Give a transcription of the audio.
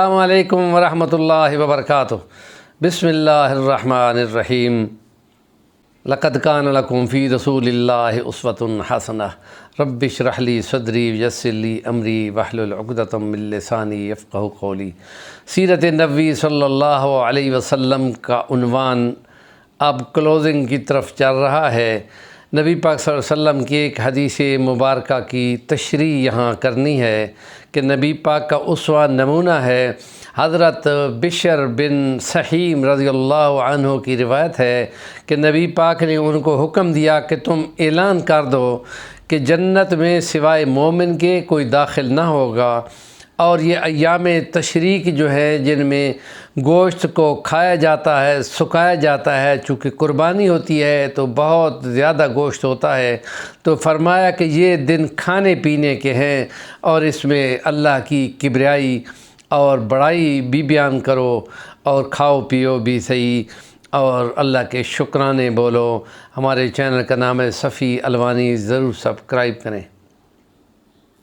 السلام علیکم ورحمۃ اللہ وبرکاتہ۔ بسم اللہ الرحمن الرحیم۔ لقد کان لکم فی رسول اللہ اسوۃ حسنہ رب اشرح لی صدری ویسر لی امری واحلل عقدۃ من لسانی یفقہوا قولی۔ سیرت نبوی صلی اللہ علیہ وسلم کا عنوان اب کلوزنگ کی طرف چل رہا ہے۔ نبی پاک صلی اللہ علیہ وسلم کی ایک حدیث مبارکہ کی تشریح یہاں کرنی ہے کہ نبی پاک کا اسوہ نمونہ ہے۔ حضرت بشر بن سحیم رضی اللہ عنہ کی روایت ہے کہ نبی پاک نے ان کو حکم دیا کہ تم اعلان کر دو کہ جنت میں سوائے مومن کے کوئی داخل نہ ہوگا، اور یہ ایام تشریق جو ہے جن میں گوشت کو کھایا جاتا ہے، سکھایا جاتا ہے، چونکہ قربانی ہوتی ہے تو بہت زیادہ گوشت ہوتا ہے، تو فرمایا کہ یہ دن کھانے پینے کے ہیں اور اس میں اللہ کی کبریائی اور بڑائی بھی بیان کرو اور کھاؤ پیو بھی صحیح اور اللہ کے شکرانے بولو۔ ہمارے چینل کا نام ہے صفی الوانی، ضرور سبسکرائب کریں۔